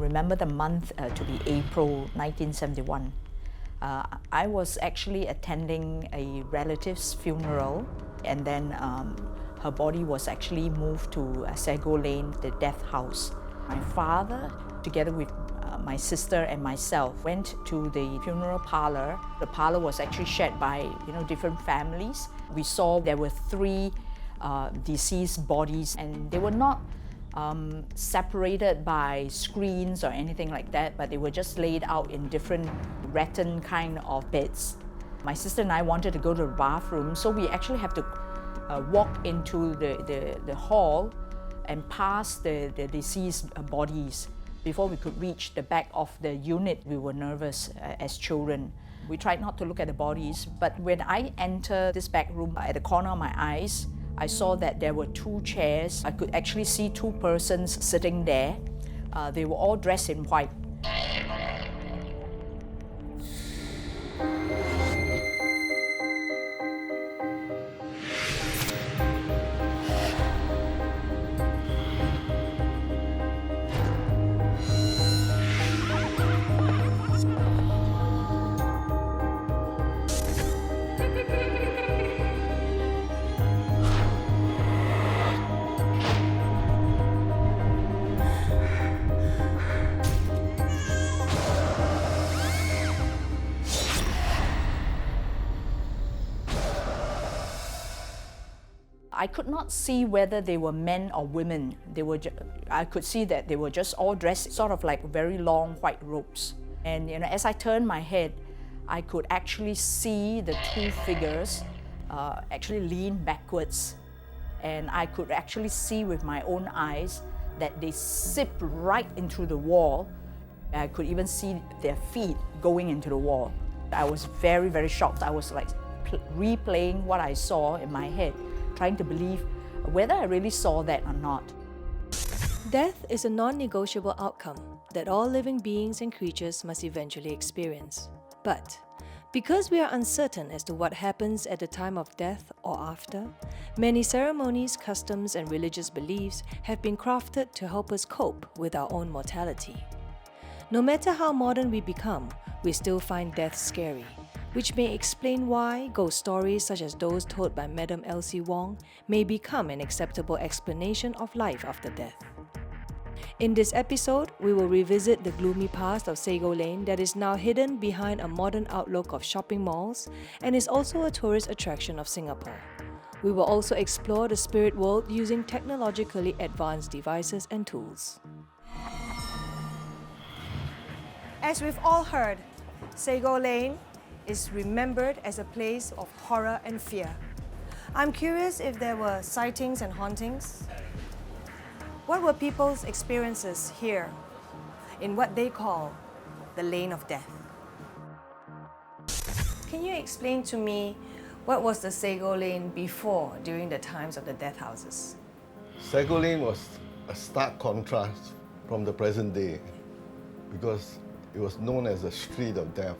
remember the month to be April 1971. I was actually attending a relative's funeral, and then her body was actually moved to Sago Lane, the death house. My father, together with my sister and myself, went to the funeral parlor. The parlor was actually shared by different families. We saw there were three deceased bodies, and they were not separated by screens or anything like that, but they were just laid out in different rattan kind of beds. My sister and I wanted to go to the bathroom, so we actually have to walk into the hall and pass the deceased bodies before we could reach the back of the unit. We were nervous as children. We tried not to look at the bodies, but when I entered this back room, at the corner of my eyes, I saw that there were two chairs. I could actually see two persons sitting there. They were all dressed in white. I could not see whether they were men or women. I could see that they were just all dressed sort of like very long white robes. And as I turned my head, I could actually see the two figures actually lean backwards. And I could actually see with my own eyes that they sipped right into the wall. I could even see their feet going into the wall. I was very, very shocked. I was like replaying what I saw in my head, trying to believe whether I really saw that or not. Death is a non-negotiable outcome that all living beings and creatures must eventually experience. But because we are uncertain as to what happens at the time of death or after, many ceremonies, customs, and religious beliefs have been crafted to help us cope with our own mortality. No matter how modern we become, we still find death scary, which may explain why ghost stories such as those told by Madame Elsie Wong may become an acceptable explanation of life after death. In this episode, we will revisit the gloomy past of Sago Lane that is now hidden behind a modern outlook of shopping malls and is also a tourist attraction of Singapore. We will also explore the spirit world using technologically advanced devices and tools. As we've all heard, Sago Lane is remembered as a place of horror and fear. I'm curious if there were sightings and hauntings. What were people's experiences here in what they call the Lane of Death? Can you explain to me what was the Sago Lane before, during the times of the death houses? Sago Lane was a stark contrast from the present day because it was known as the Street of Death.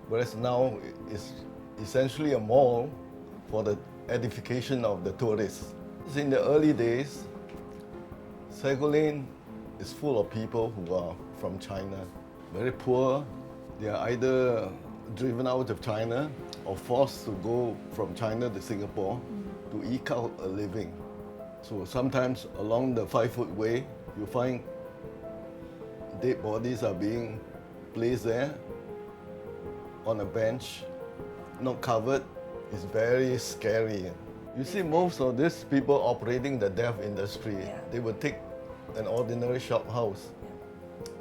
Whereas now it's essentially a mall for the edification of the tourists. In the early days, Sago Lane is full of people who are from China, very poor. They are either driven out of China or forced to go from China to Singapore to eke out a living. So sometimes along the 5-foot way, you find dead bodies are being placed there on a bench, not covered. It's very scary. You see most of these people operating the death industry, they would take an ordinary shop house.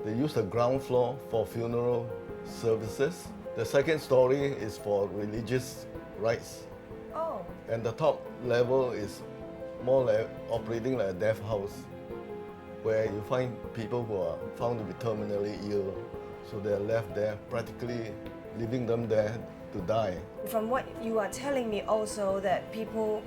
They use the ground floor for funeral services. The second story is for religious rites. Oh. And the top level is more like operating like a death house, where you find people who are found to be terminally ill. So they're left there, practically leaving them there to die. From what you are telling me also, that people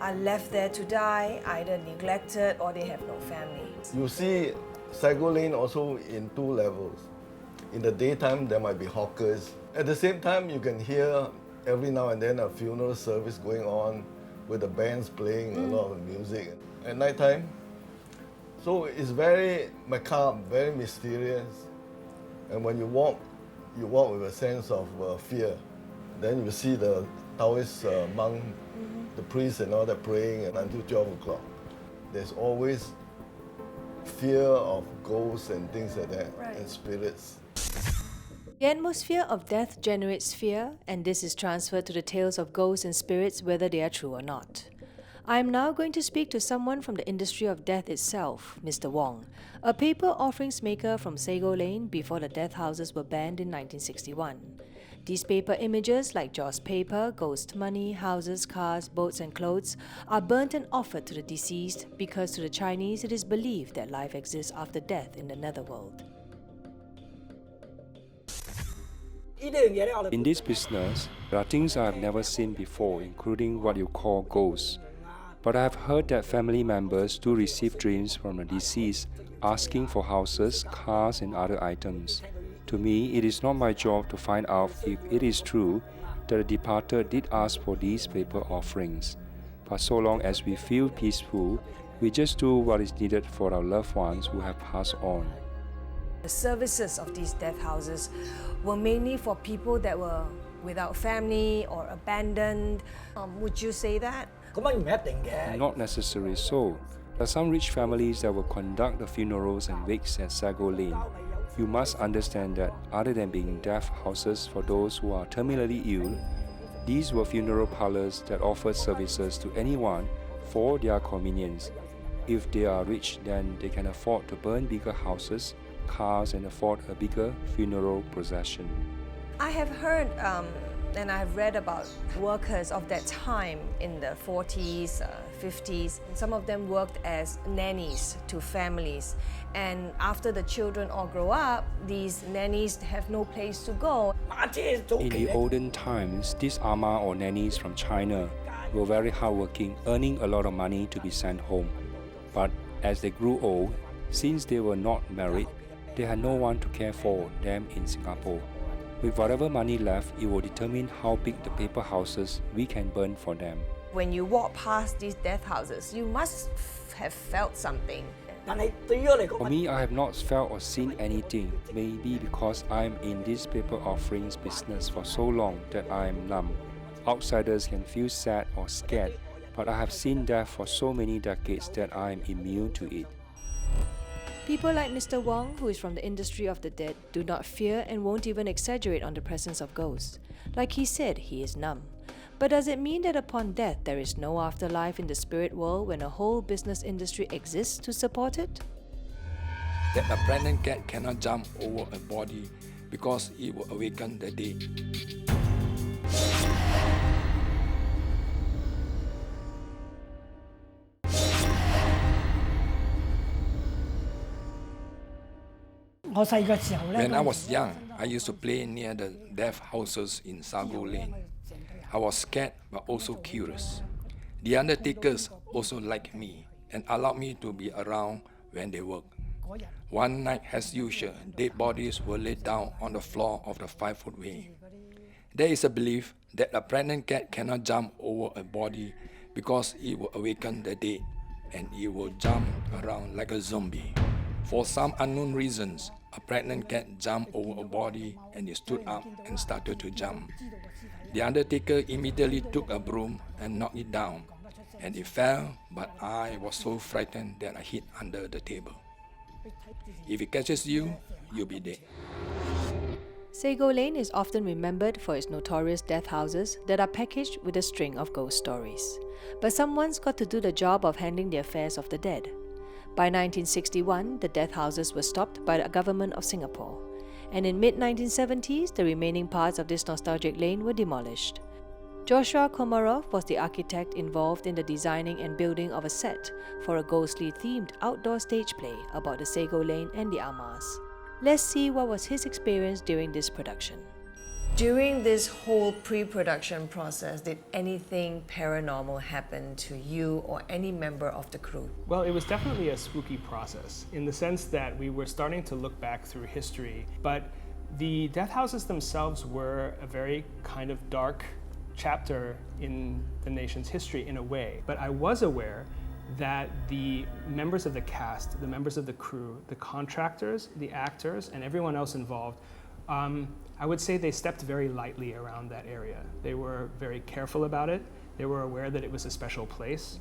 are left there to die, either neglected or they have no family. You see Sago Lane also in two levels. In the daytime, there might be hawkers. At the same time, you can hear every now and then a funeral service going on with the bands playing a lot of music. At night time, So it's very macabre, very mysterious. And when you walk with a sense of fear. Then you see the Taoist monk, the priest and all that praying until 12 o'clock. There's always fear of ghosts and things like that, and spirits. The atmosphere of death generates fear, and this is transferred to the tales of ghosts and spirits, whether they are true or not. I am now going to speak to someone from the industry of death itself, Mr. Wong, a paper offerings maker from Sago Lane before the death houses were banned in 1961. These paper images, like Jaws paper, ghost money, houses, cars, boats and clothes, are burnt and offered to the deceased because to the Chinese it is believed that life exists after death in the netherworld. In this business, there are things I have never seen before, including what you call ghosts. But I have heard that family members do receive dreams from the deceased asking for houses, cars and other items. To me, it is not my job to find out if it is true that the departed did ask for these paper offerings. But so long as we feel peaceful, we just do what is needed for our loved ones who have passed on. The services of these death houses were mainly for people that were without family or abandoned. Would you say that? Not necessarily so. There are some rich families that will conduct the funerals and wakes at Sago Lane. You must understand that other than being death houses for those who are terminally ill, these were funeral parlors that offered services to anyone for their convenience. If they are rich, then they can afford to burn bigger houses, cars and afford a bigger funeral procession. I have heard and I've read about workers of that time in the 40s, 50s. Some of them worked as nannies to families. And after the children all grow up, these nannies have no place to go. In the olden times, these ama or nannies from China were very hardworking, earning a lot of money to be sent home. But as they grew old, since they were not married, they had no one to care for them in Singapore. With whatever money left, it will determine how big the paper houses we can burn for them. When you walk past these death houses, you must have felt something. For me, I have not felt or seen anything, maybe because I'm in this paper offerings business for so long that I am numb. Outsiders can feel sad or scared, but I have seen death for so many decades that I am immune to it. People like Mr. Wong, who is from the industry of the dead, do not fear and won't even exaggerate on the presence of ghosts. Like he said, he is numb. But does it mean that upon death there is no afterlife in the spirit world when a whole business industry exists to support it? That a pregnant cat cannot jump over a body because it will awaken the dead. When I was young, I used to play near the death houses in Sago Lane. I was scared but also curious. The undertakers also liked me and allowed me to be around when they work. One night, as usual, dead bodies were laid down on the floor of the 5-foot way. There is a belief that a pregnant cat cannot jump over a body because it will awaken the dead and it will jump around like a zombie. For some unknown reasons, a pregnant cat jumped over a body and it stood up and started to jump. The undertaker immediately took a broom and knocked it down, and it fell, but I was so frightened that I hid under the table. If it catches you, you'll be dead. Sago Lane is often remembered for its notorious death houses that are packaged with a string of ghost stories. But someone's got to do the job of handling the affairs of the dead. By 1961, the death houses were stopped by the government of Singapore, and in mid-1970s, the remaining parts of this nostalgic lane were demolished. Joshua Komarov was the architect involved in the designing and building of a set for a ghostly-themed outdoor stage play about the Sago Lane and the Amas. Let's see what was his experience during this production. During this whole pre-production process, did anything paranormal happen to you or any member of the crew? Well, it was definitely a spooky process in the sense that we were starting to look back through history, but the death houses themselves were a very kind of dark chapter in the nation's history in a way. But I was aware that the members of the cast, the members of the crew, the contractors, the actors, and everyone else involved, I would say they stepped very lightly around that area. They were very careful about it. They were aware that it was a special place.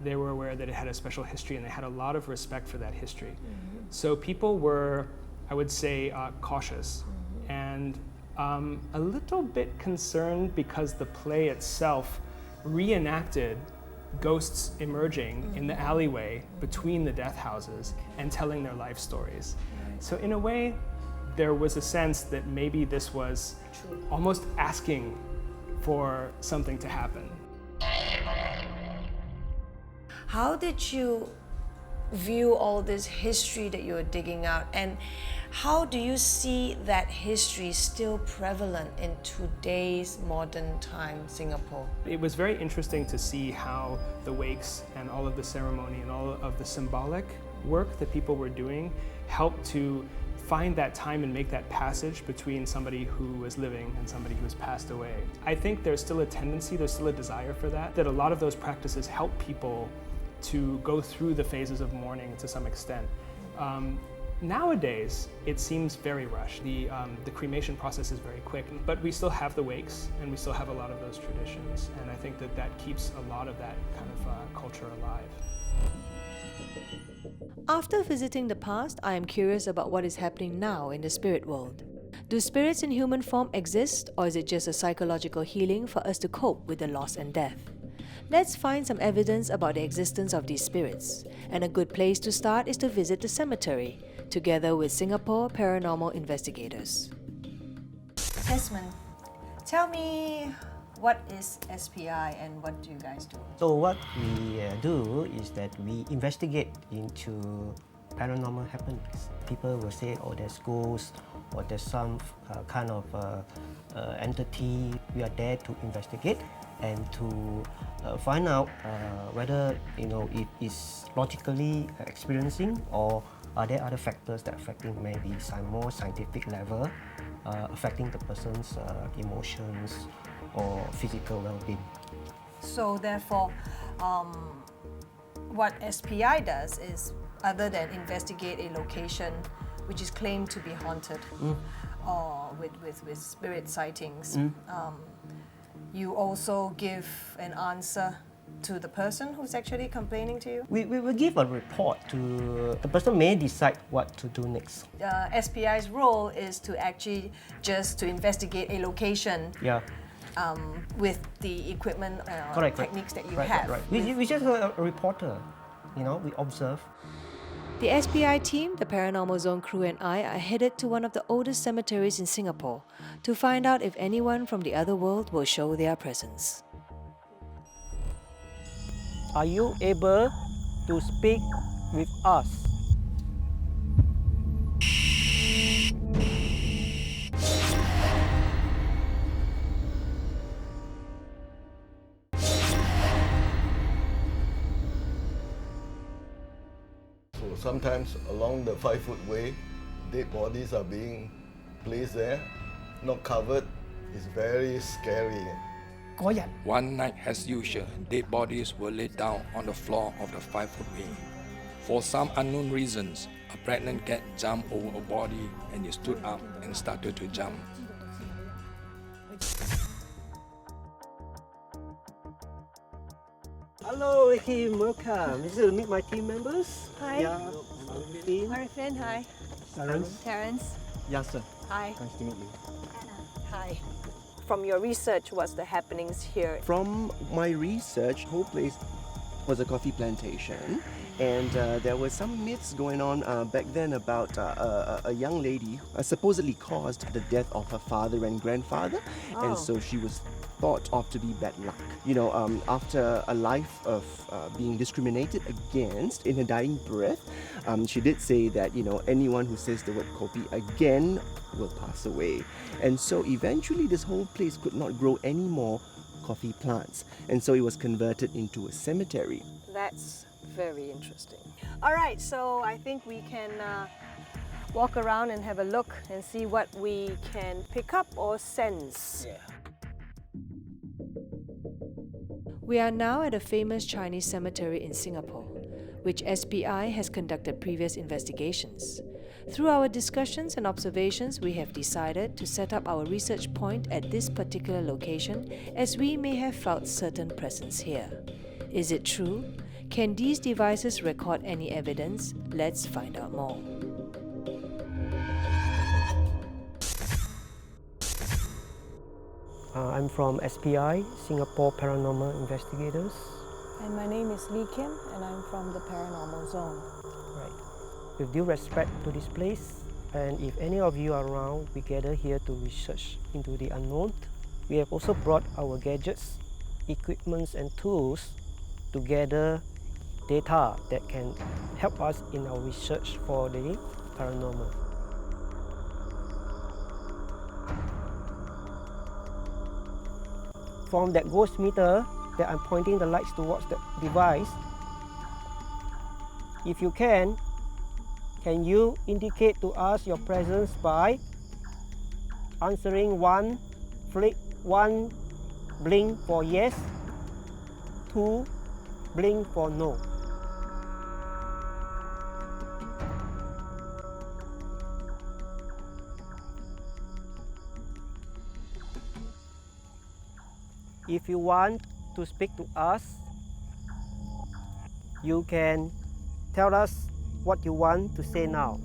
They were aware that it had a special history, and they had a lot of respect for that history. So people were, I would say, cautious and a little bit concerned because the play itself reenacted ghosts emerging in the alleyway between the death houses and telling their life stories. So in a way, there was a sense that maybe this was almost asking for something to happen. How did you view all this history that you were digging out, and how do you see that history still prevalent in today's modern time Singapore? It was very interesting to see how the wakes and all of the ceremony and all of the symbolic work that people were doing helped to find that time and make that passage between somebody who was living and somebody who has passed away. I think there's still a tendency, there's still a desire for that a lot of those practices help people to go through the phases of mourning to some extent. Nowadays, it seems very rushed. The cremation process is very quick, but we still have the wakes and we still have a lot of those traditions, and I think that that keeps a lot of that kind of culture alive. After visiting the past, I am curious about what is happening now in the spirit world. Do spirits in human form exist, or is it just a psychological healing for us to cope with the loss and death? Let's find some evidence about the existence of these spirits, and a good place to start is to visit the cemetery, together with Singapore paranormal investigators. Desmond, tell me, what is SPI and what do you guys do? So what we do is that we investigate into paranormal happenings. People will say, oh, there's ghosts, or there's some kind of entity. We are there to investigate and to find out whether it is logically experiencing, or are there other factors that affecting maybe some more scientific level, affecting the person's emotions or physical well-being. So therefore, what SPI does is, other than investigate a location which is claimed to be haunted or with spirit sightings, you also give an answer to the person who's actually complaining to you? We will give a report to the person, may decide what to do next. SPI's role is to actually just to investigate a location. Yeah. With the equipment techniques that you have. Right. We just a reporter, we observe. The SPI team, the Paranormal Zone crew and I are headed to one of the oldest cemeteries in Singapore to find out if anyone from the other world will show their presence. Are you able to speak with us? Sometimes along the 5-foot way, dead bodies are being placed there, not covered. It's very scary. One night, as usual, dead bodies were laid down on the floor of the 5-foot way. For some unknown reasons, a pregnant cat jumped over a body and it stood up and started to jump. Hello, Kim. Welcome. This is to meet my team members. Hi. Yeah, team. Marfin, hi. Terence. Yasser. Hi. Nice to meet you. Hi. From your research, what's the happenings here? From my research, whole place was a coffee plantation, and there were some myths going on back then about a young lady supposedly caused the death of her father and grandfather, and so she was thought of to be bad luck. After a life of being discriminated against in her dying breath, she did say that, anyone who says the word kopi again will pass away. And so eventually this whole place could not grow any more coffee plants. And so it was converted into a cemetery. That's very interesting. All right, so I think we can walk around and have a look and see what we can pick up or sense. Yeah. We are now at a famous Chinese cemetery in Singapore, which SPI has conducted previous investigations. Through our discussions and observations, we have decided to set up our research point at this particular location as we may have felt certain presence here. Is it true? Can these devices record any evidence? Let's find out more. I'm from SPI, Singapore Paranormal Investigators. And my name is Lee Kim, and I'm from the Paranormal Zone. Right. With due respect to this place, and if any of you are around, we gather here to research into the unknown. We have also brought our gadgets, equipments and tools to gather data that can help us in our research for the paranormal. From that ghost meter that I'm pointing the lights towards the device, if you can you indicate to us your presence by answering one blink for yes, two blink for no. If you want to speak to us, you can tell us what you want to say now.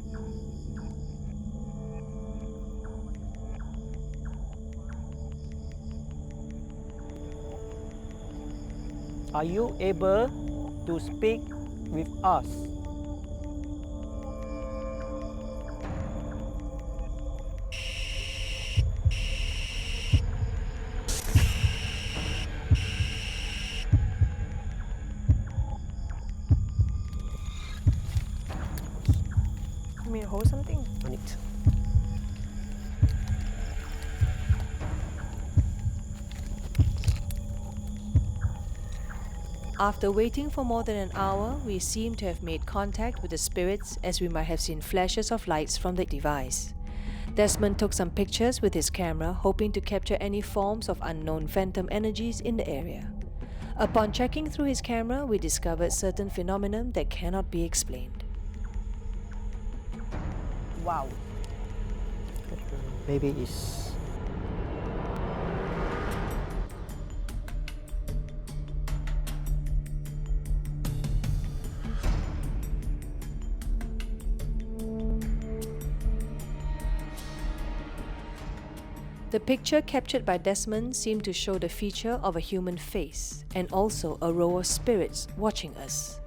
Are you able to speak with us? You mean hold something? On it. After waiting for more than an hour, we seem to have made contact with the spirits as we might have seen flashes of lights from the device. Desmond took some pictures with his camera, hoping to capture any forms of unknown phantom energies in the area. Upon checking through his camera, we discovered certain phenomena that cannot be explained. Wow. Maybe it's The picture captured by Desmond seemed to show the feature of a human face and also a row of spirits watching us.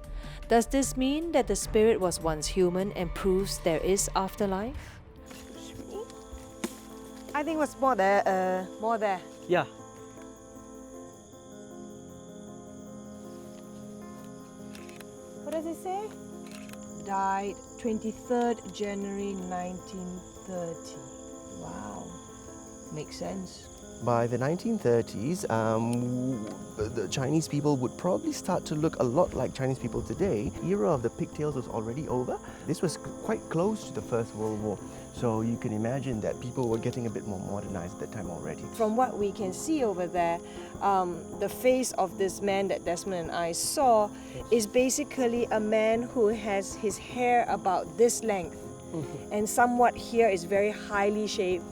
Does this mean that the spirit was once human and proves there is afterlife? I think it was more there. yeah. What does it say? Died 23rd January 1930. Wow. Makes sense. By the 1930s, the Chinese people would probably start to look a lot like Chinese people today. The era of the pigtails was already over. This was quite close to the First World War. So you can imagine that people were getting a bit more modernized at that time already. From what we can see over there, the face of this man that Desmond and I saw is basically a man who has his hair about this length. And somewhat here is very highly shaven.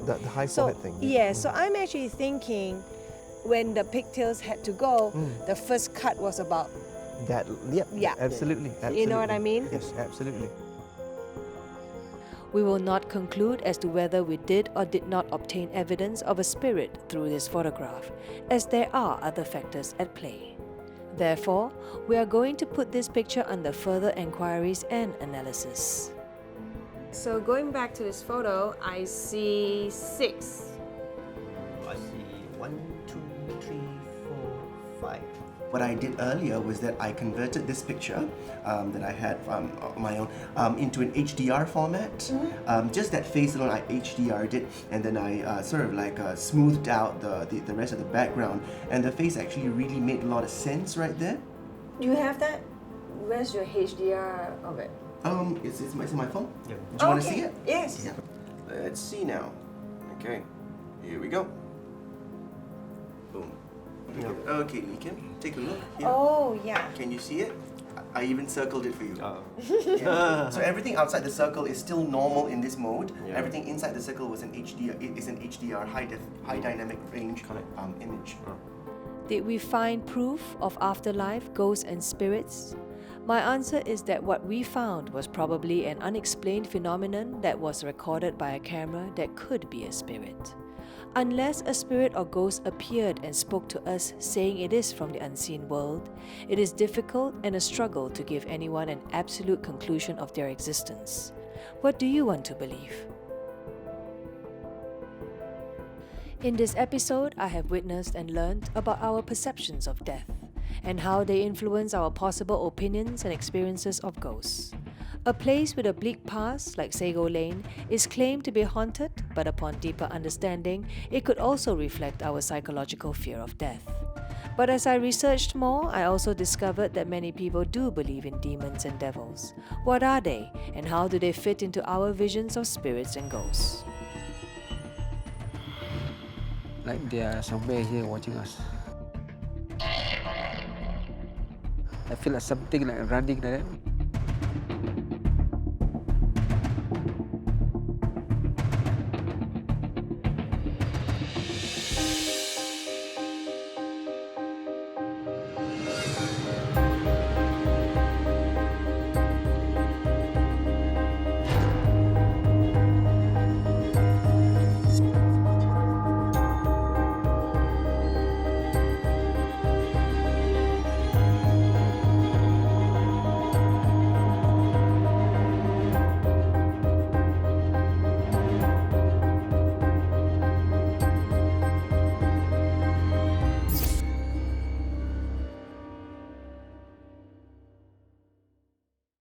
The high forehead thing. Yeah, so I'm actually thinking when the pigtails had to go, the first cut was about that. Yeah, absolutely. You know what I mean? Yes, absolutely. We will not conclude as to whether we did or did not obtain evidence of a spirit through this photograph, as there are other factors at play. Therefore, we are going to put this picture under further inquiries and analysis. So going back to this photo, I see 6. I see 1, 2, 3, 4, 5. What I did earlier was that I converted this picture that I had on my own into an HDR format. Just that face alone, I HDR'd it, and then I sort of like smoothed out the rest of the background. And the face actually really made a lot of sense right there. Do you have that? Where's your HDR of it? It's in my phone. Yeah. Do you want to see it? Yes. Yeah. Let's see now. Okay, here we go. Boom. Okay, you can take a look. Here. Oh, yeah. Can you see it? I even circled it for you. Yeah. So everything outside the circle is still normal in this mode. Everything inside the circle was an HDR. It is an HDR, high dynamic range image. Did we find proof of afterlife, ghosts, and spirits? My answer is that what we found was probably an unexplained phenomenon that was recorded by a camera that could be a spirit. Unless a spirit or ghost appeared and spoke to us saying it is from the unseen world, it is difficult and a struggle to give anyone an absolute conclusion of their existence. What do you want to believe? In this episode, I have witnessed and learned about our perceptions of death and how they influence our possible opinions and experiences of ghosts. A place with a bleak past, like Sago Lane, is claimed to be haunted, but upon deeper understanding, it could also reflect our psychological fear of death. But as I researched more, I also discovered that many people do believe in demons and devils. What are they, and how do they fit into our visions of spirits and ghosts? Like they are somewhere here watching us. I feel like something like running like that.